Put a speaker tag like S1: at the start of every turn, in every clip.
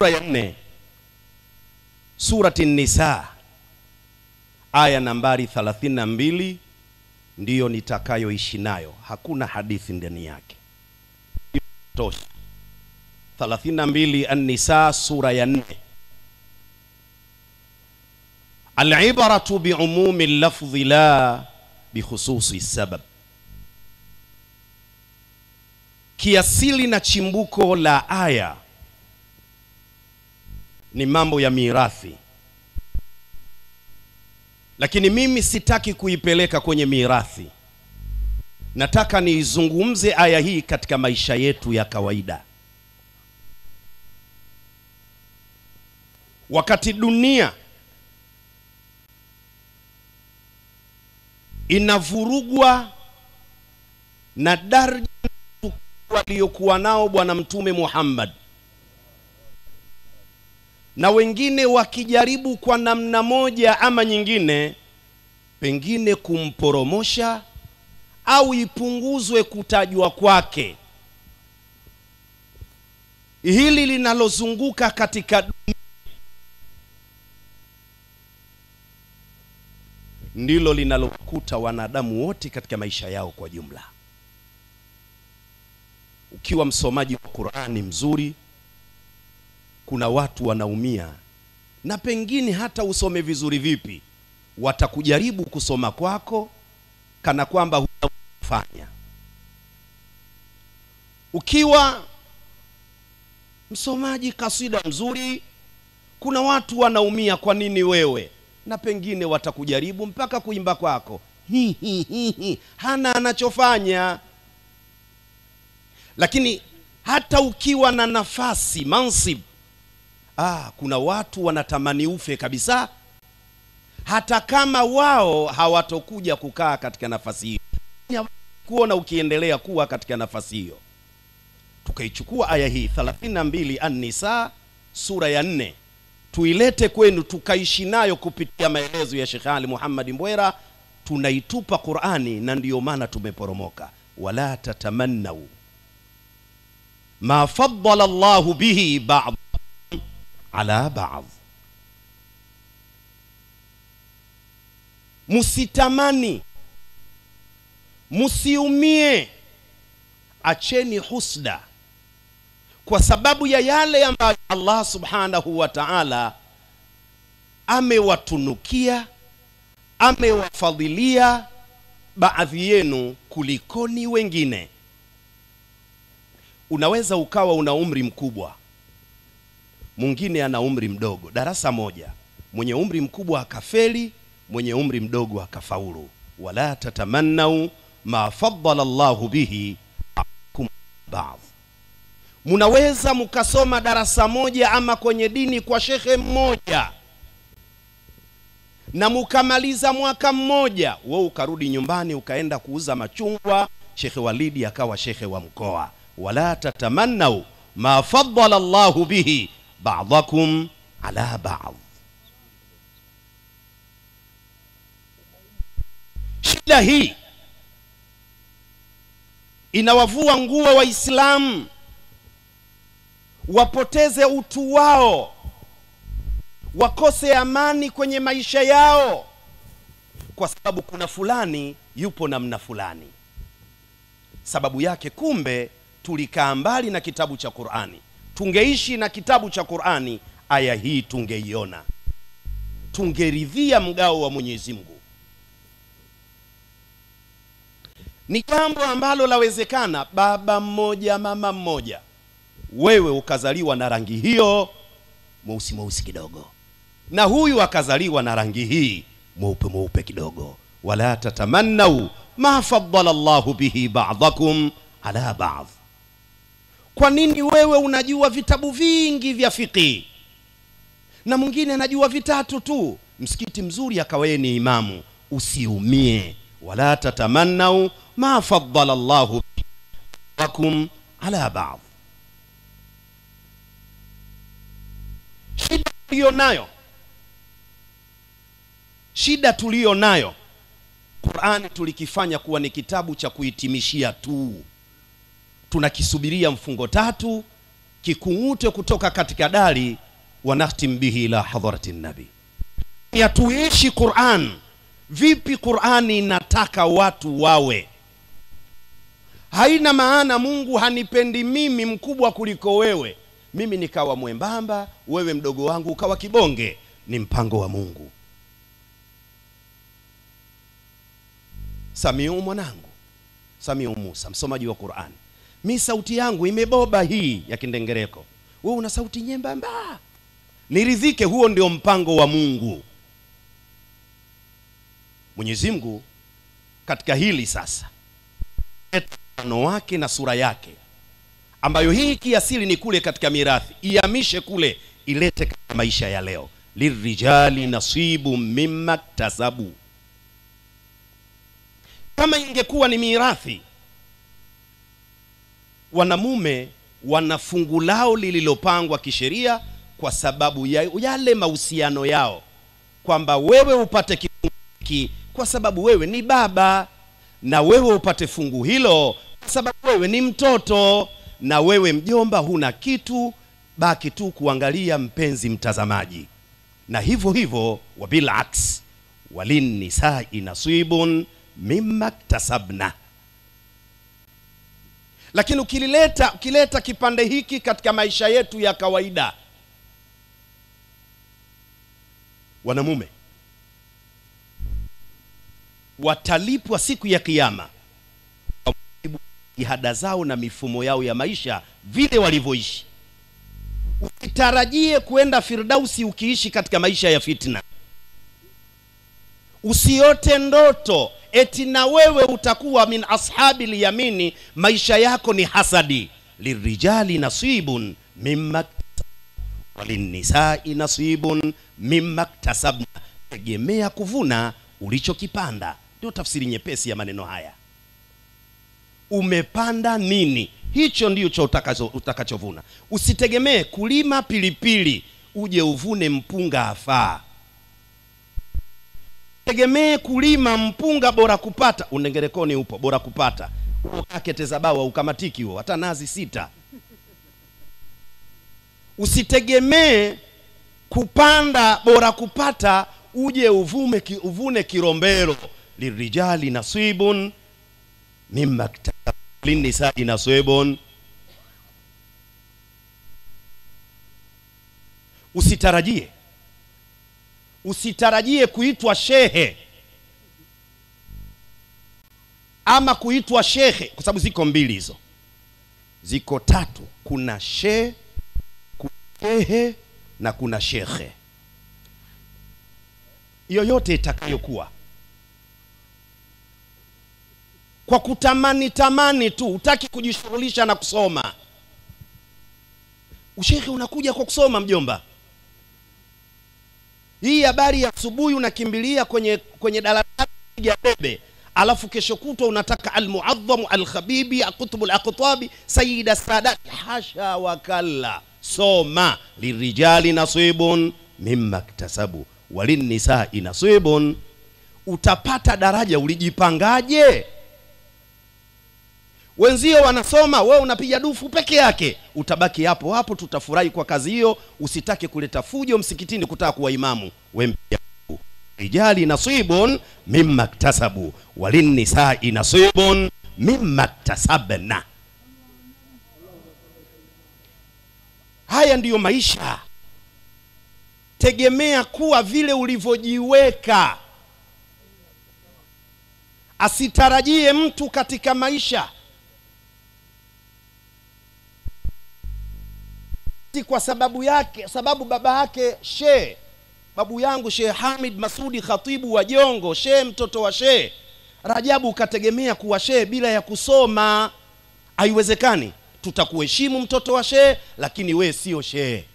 S1: sura ya 4, surati Nisa, aya nambari 32 ndiyo nitakayoishi nayo. Hakuna hadithi ndani yake. Tosha. 32 An-Nisa, sura ya 4. Al-ibaratu bi'umumi al-lafzi la bikhususi sabab. Kiasili na chimbuko la aya ni mambo ya mirathi, lakini mimi sitaki kuipeleka kwenye mirathi. Nataka niizungumze aya hii katika maisha yetu ya kawaida. Wakati dunia inavurugwa na daraja waliokuwa nao Bwana Mtume Muhammad, na wengine wakijaribu kwa namna moja ama nyingine pengine kumporomosha au ipunguzwe kutajwa kwake, hili linalozunguka katika dunia ndilo linalokuta wanadamu wote katika maisha yao kwa jumla. Ukiwa msomaji wa Qur'ani mzuri, kuna watu wanaumia, na pengine hata usome vizuri vipi watakujaribu kusoma kwako kana kwamba hujafanya. Ukiwa msomaji kasida mzuri, kuna watu wanaumia kwa nini wewe, na pengine watakujaribu mpaka kuimba kwako hana anachofanya. Lakini hata ukiwa na nafasi mansib, kuna watu wanatamani ufe kabisa, hata kama wao hawatokuja kukaa katika nafasi hiyo, kuona ukiendelea kuwa katika nafasi hiyo. Tukaichukua aya hii 32 An-Nisa, sura ya 4, tuilete kwenu tukaishi nayo kupitia maelezo ya Sheikh Ali Muhammad Mbwera. Tunaitupa Qur'ani, na ndiyo maana tumeporomoka. Wala tatamannau ma faddala Allahu bihi ba'd ala ba'd. Musitamani, musiumie, acheni husda kwa sababu ya yale ambayo Allah subhanahu wa ta'ala amewatunukia, amewafadhilia baadhi yenu kulikoni wengine. Unaweza ukawa una umri mkubwa, mwingine ana umri mdogo, darasa moja, mwenye umri mkubwa akafeli, mwenye umri mdogo akafaulu. Wala tatamannau ma faddala Allahu bihi ba'd. Munaweza mukasoma darasa moja ama kwenye dini kwa shekhe mmoja, na mukamaliza mwaka mmoja, wewe ukarudi nyumbani ukaenda kuuza machungwa, Shekhe Walidi akawa shekhe wa mkoa. Wala tatamannau ma faddala Allahu bihi ba'dakum ala ba'd. Shida hii inawavua nguo Waislamu, wapoteze utu wao, wakose amani kwenye maisha yao, kwa sababu kuna fulani yupo namna fulani. Sababu yake kumbe tulikaa mbali na kitabu cha Qur'ani. Tungeishi na kitabu cha Qur'ani, aya hii tungeiona, tungeridhia mgao wa Mwenyezi Mungu. Ni jambo ambalo lawezekana, baba mmoja mama mmoja, wewe ukazaliwa na rangi hiyo mweusi mweusi kidogo, na huyu akazaliwa na rangi hii mweupe mweupe kidogo. Wala tatamannau ma faddala Allahu bihi ba'dakum ala ba'd. Kwa nini wewe unajua vitabu vingi vya fiqh na mwingine anajua vitatu tu, msikiti mzuri akawa ni imamu? Usiumie. Wala tatamannau ma faddala Allahu bihi ala ba'd. Shida tulio nayo, Qur'ani tulikifanya kuwa ni kitabu cha kuhitimishia tu. Tunakisubiria mfungo 3 kikung'ute kutoka katika dari, wa nakhtim bihi ila hadrati nabi. Ya tuishi Qur'an. Vipi Qur'ani inataka watu wawe? Haina maana Mungu hanipendi mimi mkubwa kuliko wewe, mimi nikawa mwembamba, wewe mdogo wangu ukawa kibonge. Ni mpango wa Mungu. Samiu mwanangu, Samiu Musa, msomaji wa Qur'an, mi sauti yangu imeboba hii ya kindengereko, wewe una sauti nyembamba, niridhike. Huo ndio mpango wa Mungu. Mwenyezi Mungu katika hili sasa, mfano wake na sura yake, ambayo hii kiasili ni kule katika mirathi, ihamishe kule ilete katika maisha ya leo. Lirijali nasibu mimma tasabu. Kama ingekuwa ni mirathi, wanamume wana fungu lao lililopangwa kisheria kwa sababu ya yale mahusiano yao, kwamba wewe upate kifungu kwa sababu wewe ni baba, na wewe upate fungu hilo kwa sababu wewe ni mtoto, na wewe mjomba huna kitu, baki tu kuangalia, mpenzi mtazamaji. Na hivyo hivyo wabil aks, walin nisa'i nasibun mimma tasabna. Lakini ukileta kipande hiki katika maisha yetu ya kawaida, wanamume watalipwa siku ya Kiyama jihada zao na mifumo yao ya maisha vile walivyoishi. Usitarajie kuenda Firdausi ukiishi katika maisha ya fitna. Usiote ndoto eti na wewe utakuwa min ashabil yamini, maisha yako ni hasadi. Lirijali nasibun mimma walinnisa'i nasibun mimma tasabna. Tegemea kuvuna ulichokipanda. Ndio tafsiri nyepesi ya maneno haya. Umepanda nini, hicho ndio cha utakachovuna. Usitegemee kulima pilipili uje uvune mpunga afaa. Tegemee kulima mpunga bora kupata, undengerekoni upo bora kupata, ukake tezabawa ukamatiki huo hata nazi 6. Usitegemee kupanda bora kupata uje uvune kirombero. Lirijali nasibun mimma linnisa'i nasibun. Usitarajie kuitwa shehe ama kuitwa shekhe, kwa sababu ziko mbili hizo, ziko 3. Kuna shehe, kuna shehe na kuna shekhe. Yoyote itakayokuwa, kwa kutamani tu, utaki kujishughulisha na kusoma. Ushekhe unakuja kwa kusoma mjomba. Hii habari ya asubuhi unakimbilia kwenye daladala ya bebe, alafu kesho kutwa unataka al-muazzam al-khabibi al-qutb al-aqtabi sayyid as-sadat. Hasha wa kalla. Soma. Lirijali nasibun mimma iktasabu walinnisa'i nasibun. Utapata daraja. Ulijipangaje? Wenzio wanasoma, wewe unapiga dufu peke yake. Utabaki hapo hapo, tutafurahi kwa kazi hiyo. Usitake kuleta fujo msikitini kutaka kuwa imamu. Wewe rijali nasibun mimma iktasabu walinnisa'i nasibun mimma iktasabna. Haya ndiyo maisha. Tegemea kuwa vile ulivyojiweka. Asitarajie mtu katika maisha kwa sababu baba yake shehe, babu yangu Sheikh Hamid Masudi Khatibu wa Jongo, shehe mtoto wa Sheikh Rajabu, ukategemea kuwa shehe bila ya kusoma. Haiwezekani. Tutakuheshimu mtoto wa shehe, lakini we sio shehe.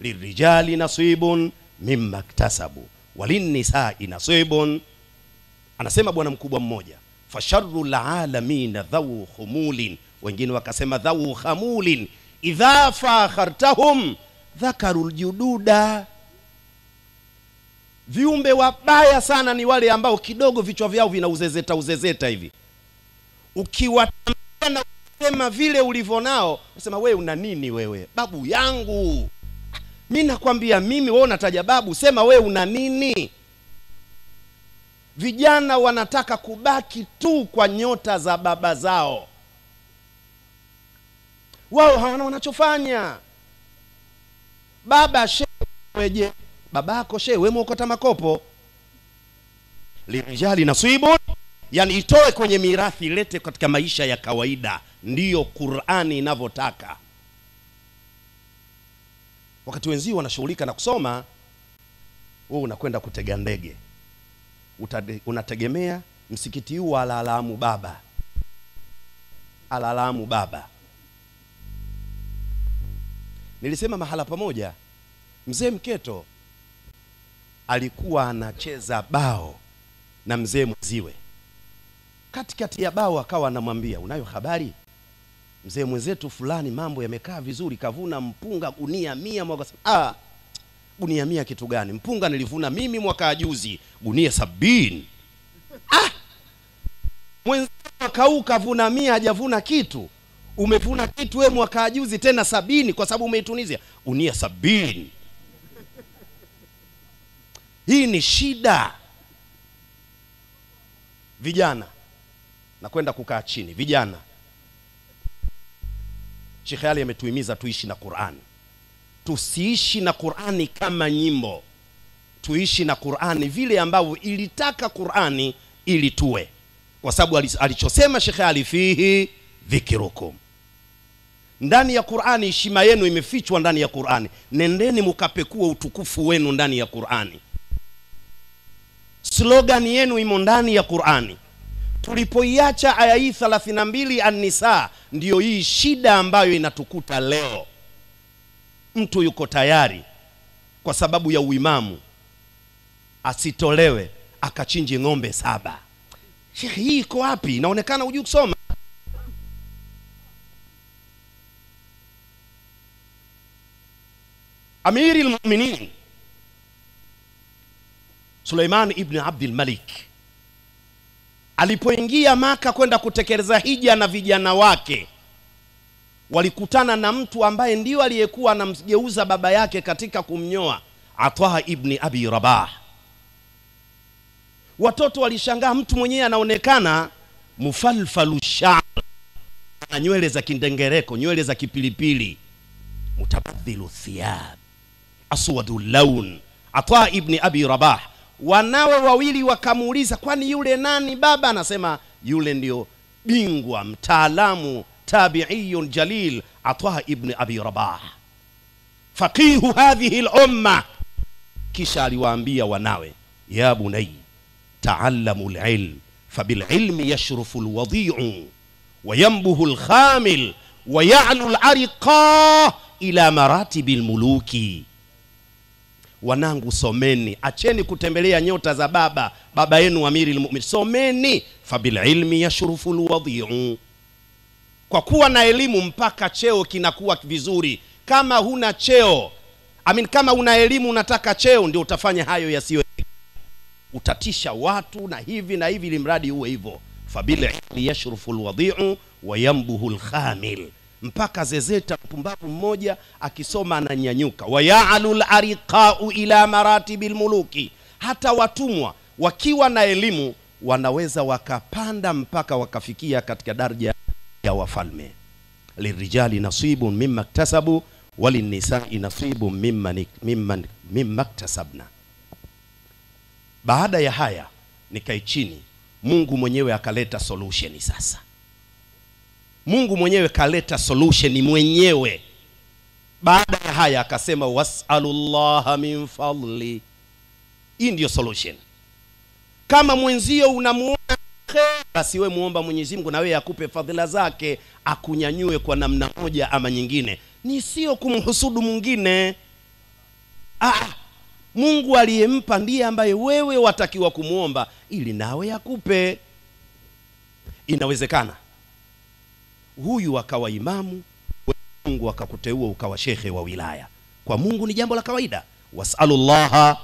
S1: Lirijali nasibun mimma iktasabu walinnisa'i nasibun. Anasema bwana mkubwa mmoja, fasharrul alamin dhawu khumulin, wengine wakasema dhawu khamulin, idha fakhartahum dhakarul jududa. Viumbe wabaya sana ni wale ambao kidogo vichwa vyao vinauzezeta hivi. Ukiwatamkia na sema vile ulivyo nao, unasema wewe una nini wewe? Babu yangu. Mimi nakwambia mimi, wewe unataja babu, sema wewe una nini? Vijana wanataka kubaki tu kwa nyota za baba zao. Wao hawana wanachofanya. Baba shewe, babako shewe, wewe mwokota makopo. Lirijali nasibun, yani itoe kwenye mirathi, ilete katika maisha ya kawaida. Ndiyo Qur'ani inavyotaka. Wakati wenzio wanashughulika na kusoma, wewe unakwenda kutega ndege. Unategemea msikiti huu alalamu baba. Alalamu baba. Nilisema mahala pamoja, mzee Mketo alikuwa anacheza bao na mzee Mziwe. Katikati ya bao akawa anamwambia, unayo habari? Mzee mwenzetu fulani mambo yamekaa vizuri, kavuna mpunga gunia 100. Mwaka gunia 100 kitu gani? Mpunga nilivuna mimi mwaka juzi gunia 70. Mwenzetu mwaka kavuna 100, hajavuna kitu. Umevuna kitu wewe mwaka juzi tena 70 kwa sababu umeitunizia gunia 70. Hii ni shida. Vijana, na kwenda kukaa chini. Vijana, Sheikh Ali ametuhimiza tuishi na Qur'ani. Tusiishi na Qur'ani kama nyimbo. Tuishi na Qur'ani vile ambavyo ilitaka Qur'ani ili tuwe. Kwa sababu alichosema Sheikh Ali, fihi dhikrukum. Ndani ya Qur'ani heshima yenu imefichwa ndani ya Qur'ani. Nendeni mkapekua utukufu wenu ndani ya Qur'ani. Slogan yenu imo ndani ya Qur'ani. Tulipoiacha aya hii 32 An-Nisa, ndiyo hii shida ambayo inatukuta leo. Mtu yuko tayari kwa sababu ya uimamu asitolewe akachinje ng'ombe 7. Sheikh, hii iko wapi? Inaonekana hujui kusoma. Amiri al-Mu'minin Suleiman ibn Abdul Malik alipoingia Maka kwenda kutekeleza hija na vijana wake, walikutana na mtu ambaye ndio aliyekuwa anamgeuza baba yake katika kumnyoa, Atha ibn Abi Rabah. Watoto walishangaa, mtu mwenyewe anaonekana mufalfalu sha'r, na nywele za kindengereko, nywele za kipilipili, mutabadhilu thiyab, aswadul lawn. Atha ibn Abi Rabah, wanawe wawili wakamuuliza, kwani yule nani baba? Anasema yule ndio bingwa mtaalamu tabi'iyun jalil, Atha ibn Abi Rabah, faqihu hadhihi al-umma. Kisha aliwaambia wanawe, ya bunay ta'allamu al-ilm fabil ilmi yashrufu al-wadi'u wa yanbuhu al-khamil wa ya'lu al-ariqa ila maratibil muluki. Wanangu, someni, acheni kutembelea nyota za baba yenu Amiri al-Mu'minin. Someni, fabil ilmi yashrufu al-wadi'u. Kwa kuwa na elimu mpaka cheo kinakuwa vizuri. Kama huna cheo, kama una elimu unataka cheo, ndio utafanya hayo yasiyo, utatisha watu na hivi na hivi, limradi uwe hivyo. Fabil ilmi yashrufu al-wadi'u wa yanbuhu al-khamil. Mpaka zezeta mpumbavu mmoja akisoma ananyanyuka. Wa ya'alul ariqa'u ila maratibil muluki. Hata watumwa wakiwa na elimu wanaweza wakapanda mpaka wakafikia katika daraja ya wafalme. Lirijali nasibun mimma iktasabu walinisai nasibun mimma iktasabna. Baada ya haya nikai chini, Mungu mwenyewe akaleta solution. Sasa Mungu mwenyewe kaleta solution mwenyewe. Baada ya haya akasema, was'alullaha min fadli. Hii ndio solution. Kama mwenzio unamuona basi wewe muomba Mwenyezi Mungu na wewe akupe fadhila zake, akunyanyue kwa namna moja ama nyingine. Ni sio kumhusudu mwingine. Mungu aliyempa ndiye ambaye wewe watakiwa kumuomba ili nawe akupe. Inawezekana huyu akawa imamu, Mungu akakuteua ukawa shekhe wa wilaya. Kwa Mungu ni jambo la kawaida. Was'alullaha,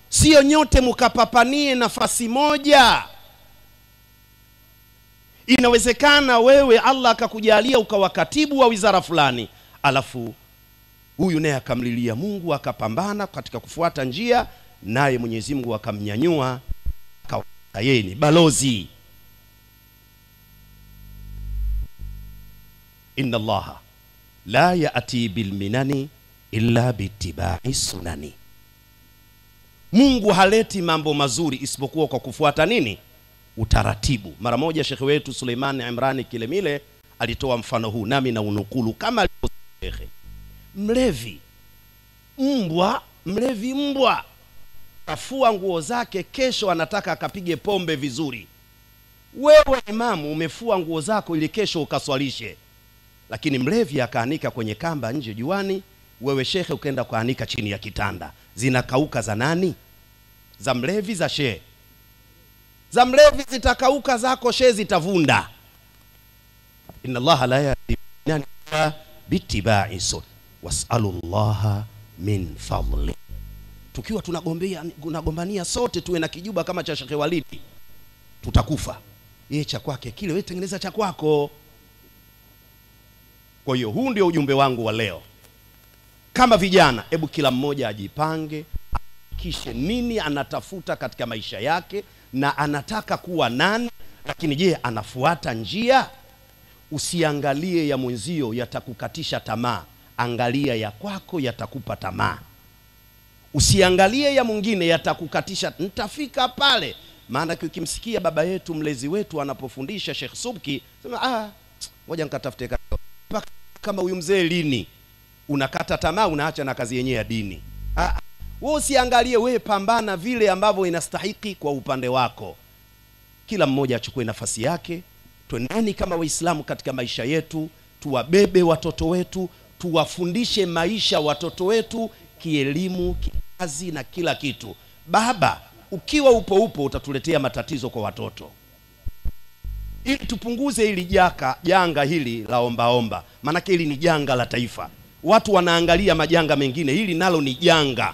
S1: sio nyote mkapapanie nafasi moja. Inawezekana wewe Allah akakujalia ukawa katibu wa wizara fulani, alafu huyu naye akamlilia Mungu, akapambana katika kufuata njia, naye Mwenyezi Mungu akamnyanyua yeye ni balozi. Inna Allaha la ya'ti bil minani illa bittiba'i sunani. Mungu haleti mambo mazuri isipokuwa kwa kufuata nini? Utaratibu. Mara moja Sheikh wetu Suleiman Imrani Kilemile alitoa mfano huu, nami na unukulu kama alivyosema. Mlevi mbwa kafua nguo zake, kesho anataka akapige pombe vizuri. Wewe imamu umefua nguo zako ili kesho ukaswalishe, lakini mlevi akaanika kwenye kamba nje juani, wewe shekhe ukaenda kuanika chini ya kitanda. Zinakauka za nani? Za mlevi, za shehe? Za mlevi zitakauka, zako shehe zitavunda. Inna Allaha la yahdi bittiba'i sunnah was'alullaha min fadli. Tukiwa tunagombania sote tuwe na kijuba kama cha Sheikh Walidi, tutakufa. Yeye cha kwake kile, wewe tengeneza cha kwako. Kwa hiyo huu ndio ujumbe wangu wa leo. Kama vijana, hebu kila mmoja ajipange, kisha nini anatafuta katika maisha yake na anataka kuwa nani, lakini je, anafuata njia? Usiangalie ya mwenzio yatakukatisha tamaa, angalia ya kwako yatakupa tamaa. Usiangalie ya mwingine yatakukatisha, nitafika pale. Maana ukimsikia baba yetu mlezi wetu anapofundisha Sheikh Subki, sema ngoja nikatafute kama huyu mzee lini. Unakata tamaa, unaacha na kazi yenyewe ya dini. Wewe usiangalie, wewe pambana vile ambavyo inastahiki kwa upande wako. Kila mmoja achukue nafasi yake. Twendeni kama Waislamu katika maisha yetu, tuwabebe watoto wetu, tuwafundishe maisha watoto wetu, kielimu, kikazi na kila kitu. Baba, ukiwa upo utatuletea matatizo kwa watoto. Ili tupunguze hili janga hili la omba. Maana hili ni janga la taifa. Watu wanaangalia majanga mengine, hili nalo ni janga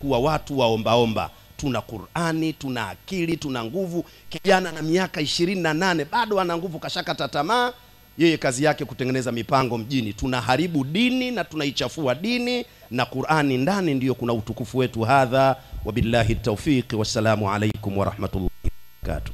S1: kuwa watu wa omba. Tuna Qur'ani, tuna akili, tuna nguvu. Kijana na miaka 28 bado ana nguvu, kashakata tamaa. Yeye kazi yake kutengeneza mipango mjini. Tunaharibu dini na tunaichafua dini, na Qur'ani ndani ndiyo kuna utukufu wetu. Hadha wabillahi tawfiq, wassalamu alaikum wa rahmatullahi wa barakatuh.